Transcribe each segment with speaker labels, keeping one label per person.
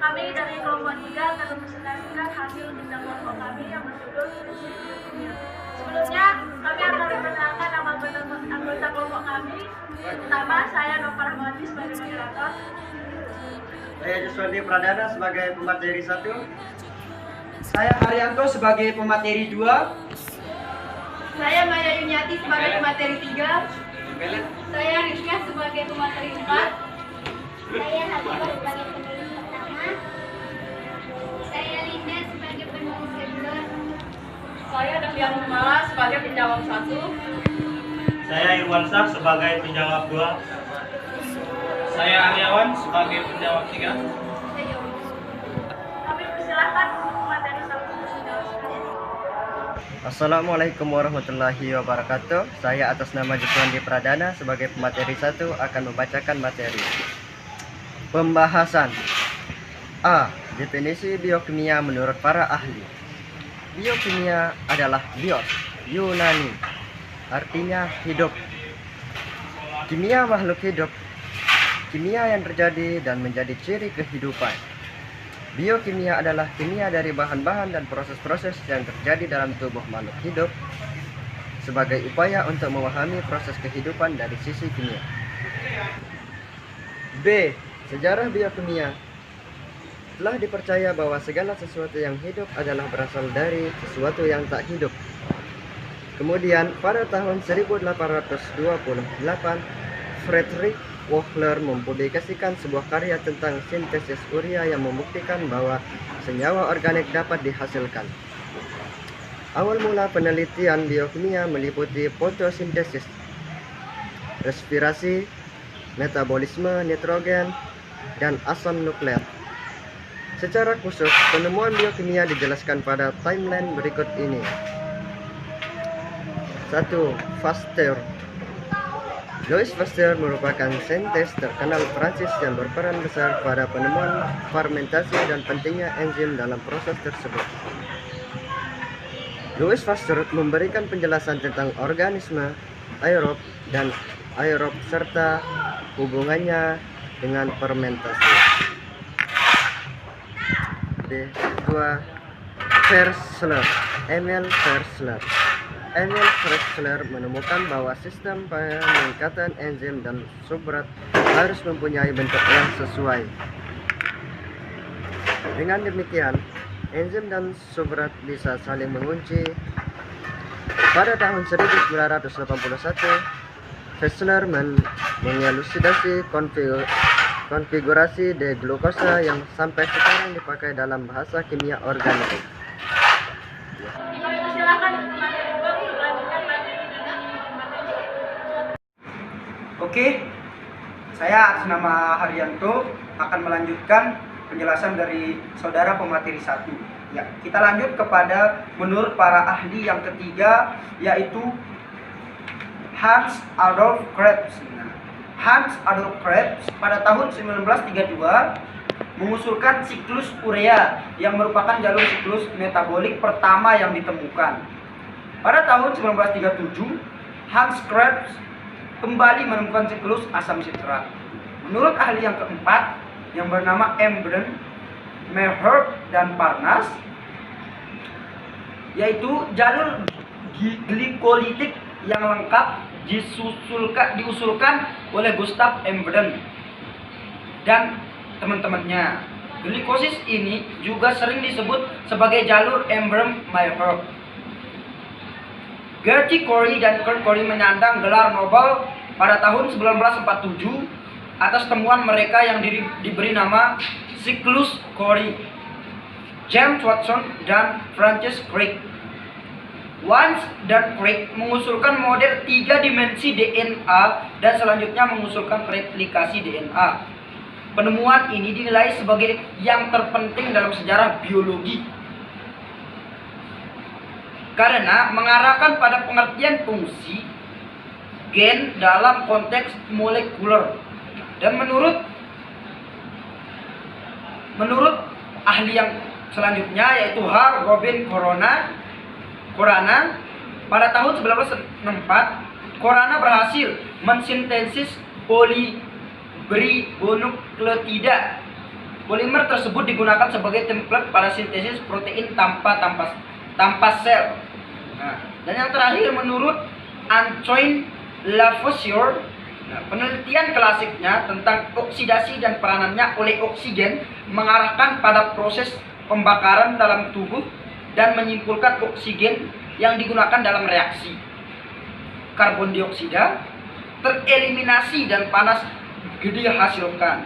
Speaker 1: Kami dari kelompok 3 akan mempresentasikan hasil bidang kelompok kami yang berjudul Prinsip Kimia. Sebelumnya, kami akan memperkenalkan nama anggota kelompok kami. Pertama, saya Nova Rahmawati sebagai moderator.
Speaker 2: Saya Juswandi Pradana sebagai pemateri 1.
Speaker 3: Saya Haryanto sebagai pemateri 2.
Speaker 1: Saya Maya Yuniati sebagai pemateri 3.
Speaker 4: Saya Rizka sebagai pemateri 4.
Speaker 5: Saya Habibah sebagai penulis pertama.
Speaker 4: Saya Linda sebagai penulis kedua.
Speaker 1: Saya Dahlia Mumala sebagai penjawab 1.
Speaker 6: Saya Irwansyah sebagai penjawab 2.
Speaker 7: Saya Aryawan sebagai penjawab 3.
Speaker 1: Kami persilahkan untuk pemateri 1 menjelaskan.
Speaker 2: Assalamualaikum warahmatullahi wabarakatuh. Saya atas nama Juswandi Pradana sebagai pemateri 1 akan membacakan materi. Pembahasan. A. Definisi biokimia menurut para ahli. Biokimia adalah bios, Yunani, artinya hidup. Kimia makhluk hidup. Kimia yang terjadi dan menjadi ciri kehidupan. Biokimia adalah kimia dari bahan-bahan dan proses-proses yang terjadi dalam tubuh makhluk hidup sebagai upaya untuk memahami proses kehidupan dari sisi kimia. B. Sejarah biokimia. Telah dipercaya bahwa segala sesuatu yang hidup adalah berasal dari sesuatu yang tak hidup. Kemudian pada tahun 1828, Friedrich Wöhler mempublikasikan sebuah karya tentang sintesis urea yang membuktikan bahwa senyawa organik dapat dihasilkan. Awal mula penelitian biokimia meliputi fotosintesis, respirasi, metabolisme nitrogen, dan asam nukleat. Secara khusus, penemuan biokimia dijelaskan pada timeline berikut ini. 1. Pasteur. Louis Pasteur merupakan saintis terkenal Prancis yang berperan besar pada penemuan fermentasi dan pentingnya enzim dalam proses tersebut. Louis Pasteur memberikan penjelasan tentang organisme aerob dan aerob serta hubungannya dengan fermentasi. B2. Versler. Emil Versler. Emil Versler menemukan bahwa sistem peningkatan enzim dan substrat harus mempunyai bentuk yang sesuai. Dengan demikian, enzim dan substrat bisa saling mengunci. Pada tahun 1981, Versler mengelusidasi konfigurasi D-glukosa yang sampai sekarang dipakai dalam bahasa kimia organik.
Speaker 1: Kami persilahkan untuk pemateri 2 untuk melanjutkan materi dengan materi.
Speaker 3: Oke, saya atas nama Haryanto akan melanjutkan penjelasan dari saudara pemateri 1. Ya, kita lanjut kepada menurut para ahli yang ketiga, yaitu Hans Adolf Krebs. Hans Adolf Krebs pada tahun 1932 mengusulkan siklus urea yang merupakan jalur siklus metabolik pertama yang ditemukan. Pada tahun 1937, Hans Krebs kembali menemukan siklus asam sitrat. Menurut ahli yang keempat yang bernama Embren, Mayherb, dan Parnas, yaitu jalur glikolitik yang lengkap diusulkan oleh Gustav Embren dan teman-temannya. Glikosis ini juga sering disebut sebagai jalur Embren-Mayherb. Gerty Cori dan Kurt Cori menyandang gelar Nobel pada tahun 1947 atas temuan mereka yang diberi nama siklus Cori. James Watson dan Francis Crick. Watson dan Crick mengusulkan model 3 dimensi DNA dan selanjutnya mengusulkan replikasi DNA. Penemuan ini dinilai sebagai yang terpenting dalam sejarah biologi karena mengarahkan pada pengertian fungsi gen dalam konteks molekuler. Dan menurut ahli yang selanjutnya, yaitu Har Gobind Khorana, pada tahun 1964 Khorana berhasil mensintesis poliribonukleotida Polimer tersebut digunakan sebagai template pada sintesis protein tanpa sel. Nah, dan yang terakhir menurut Antoine Lavoisier, penelitian klasiknya tentang oksidasi dan peranannya oleh oksigen mengarahkan pada proses pembakaran dalam tubuh dan menyimpulkan oksigen yang digunakan dalam reaksi karbon dioksida tereliminasi dan panas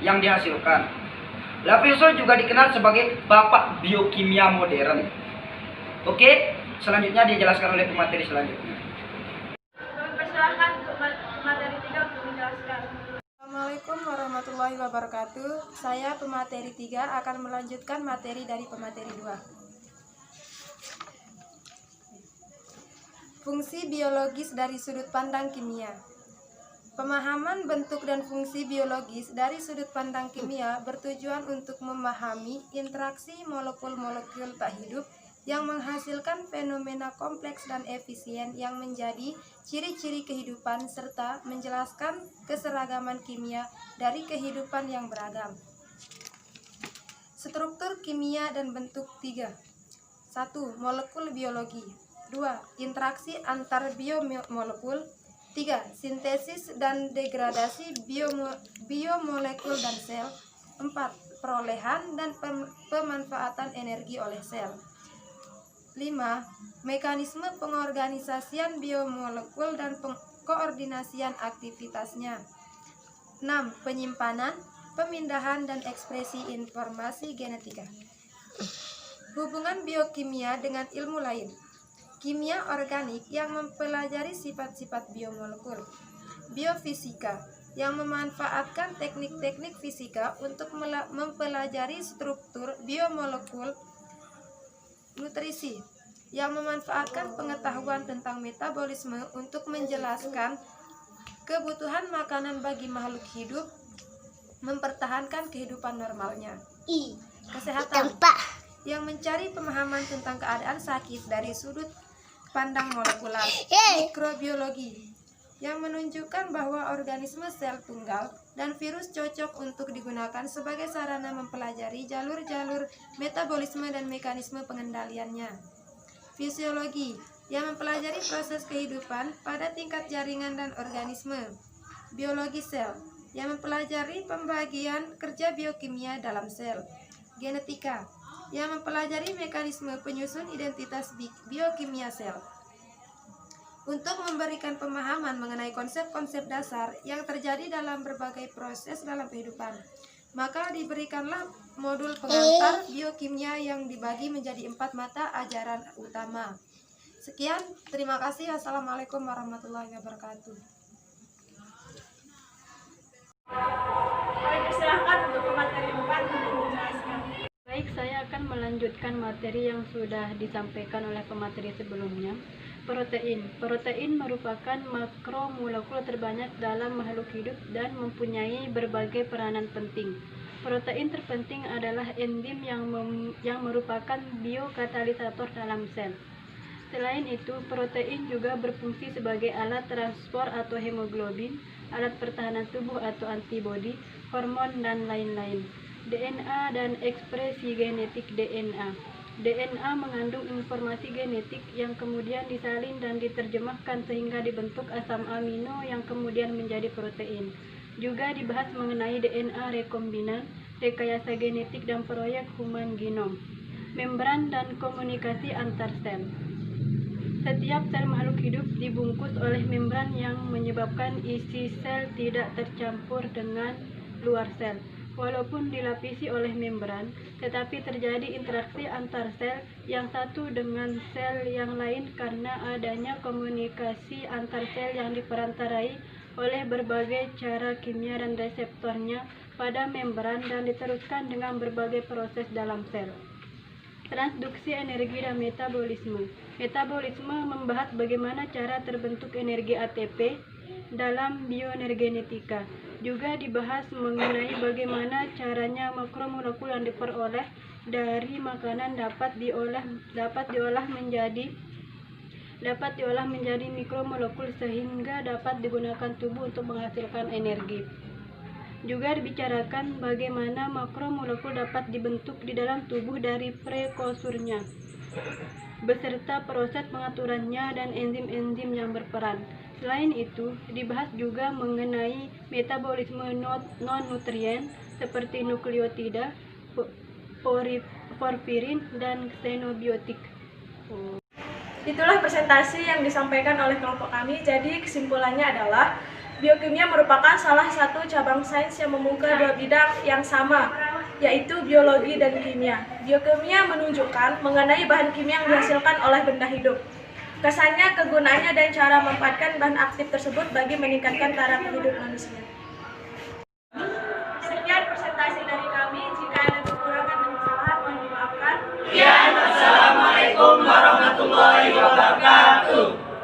Speaker 3: yang dihasilkan. Lavoisier juga dikenal sebagai bapak biokimia modern. Oke, selanjutnya dijelaskan oleh pemateri selanjutnya.
Speaker 1: Kami persilahkan untuk materi 3 untuk menjelaskan.
Speaker 8: Assalamualaikum warahmatullahi wabarakatuh. Saya pemateri 3 akan melanjutkan materi dari pemateri 2. Fungsi biologis dari sudut pandang kimia. Pemahaman bentuk dan fungsi biologis dari sudut pandang kimia bertujuan untuk memahami interaksi molekul-molekul tak hidup yang menghasilkan fenomena kompleks dan efisien yang menjadi ciri-ciri kehidupan serta menjelaskan keseragaman kimia dari kehidupan yang beragam. Struktur kimia dan bentuk 3. 1. Molekul biologi. 2. Interaksi antar biomolekul. 3. Sintesis dan degradasi biomolekul dan sel. 4. Perolehan dan pemanfaatan energi oleh sel. 5. Mekanisme pengorganisasian biomolekul dan koordinasian aktivitasnya. 6. Penyimpanan, pemindahan, dan ekspresi informasi genetika. Hubungan biokimia dengan ilmu lain. Kimia organik yang mempelajari sifat-sifat biomolekul. Biofisika yang memanfaatkan teknik-teknik fisika untuk mempelajari struktur biomolekul. Nutrisi yang memanfaatkan pengetahuan tentang metabolisme untuk menjelaskan kebutuhan makanan bagi makhluk hidup, mempertahankan kehidupan normalnya. Kesehatan yang mencari pemahaman tentang keadaan sakit dari sudut pandang molekular. Mikrobiologi yang menunjukkan bahwa organisme sel tunggal dan virus cocok untuk digunakan sebagai sarana mempelajari jalur-jalur metabolisme dan mekanisme pengendaliannya. Fisiologi yang mempelajari proses kehidupan pada tingkat jaringan dan organisme. Biologi sel yang mempelajari pembagian kerja biokimia dalam sel. Genetika yang mempelajari mekanisme penyusun identitas biokimia sel. Untuk memberikan pemahaman mengenai konsep-konsep dasar yang terjadi dalam berbagai proses dalam kehidupan, maka diberikanlah modul pengantar biokimia yang dibagi menjadi 4 mata ajaran utama. Sekian, terima kasih. Assalamualaikum warahmatullahi wabarakatuh.
Speaker 1: Kami persilahkan untuk pemateri 4 untuk menjelaskan.
Speaker 4: Baik, saya akan melanjutkan materi yang sudah disampaikan oleh pemateri sebelumnya. Protein merupakan makromolekul terbanyak dalam makhluk hidup dan mempunyai berbagai peranan penting. Protein terpenting adalah enzim yang merupakan biokatalisator dalam sel. Selain itu, protein juga berfungsi sebagai alat transport atau hemoglobin, alat pertahanan tubuh atau antibodi, hormon, dan lain-lain. DNA dan ekspresi genetik DNA. DNA mengandung informasi genetik yang kemudian disalin dan diterjemahkan sehingga dibentuk asam amino yang kemudian menjadi protein. Juga dibahas mengenai DNA rekombinan, rekayasa genetik, dan proyek human genome. Membran dan komunikasi antar sel. Setiap sel makhluk hidup dibungkus oleh membran yang menyebabkan isi sel tidak tercampur dengan luar sel. Walaupun dilapisi oleh membran, tetapi terjadi interaksi antar sel yang satu dengan sel yang lain karena adanya komunikasi antar sel yang diperantarai oleh berbagai cara kimia dan reseptornya pada membran dan diteruskan dengan berbagai proses dalam sel. Transduksi energi dan metabolisme. Metabolisme membahas bagaimana cara terbentuk energi ATP dalam bioenergetika. Juga dibahas mengenai bagaimana caranya makromolekul yang diperoleh dari makanan dapat diolah menjadi mikromolekul sehingga dapat digunakan tubuh untuk menghasilkan energi. Juga dibicarakan bagaimana makromolekul dapat dibentuk di dalam tubuh dari prekursornya, beserta proses pengaturannya dan enzim-enzim yang berperan. Selain itu, dibahas juga mengenai metabolisme non-nutrien seperti nukleotida, porfirin, dan xenobiotik.
Speaker 1: Itulah presentasi yang disampaikan oleh kelompok kami. Jadi kesimpulannya adalah biokimia merupakan salah satu cabang sains yang membuka dua bidang yang sama, yaitu biologi dan kimia. Biokimia menunjukkan mengenai bahan kimia yang dihasilkan oleh benda hidup. Kesannya, kegunaannya, dan cara memanfaatkan bahan aktif tersebut bagi meningkatkan taraf hidup manusia.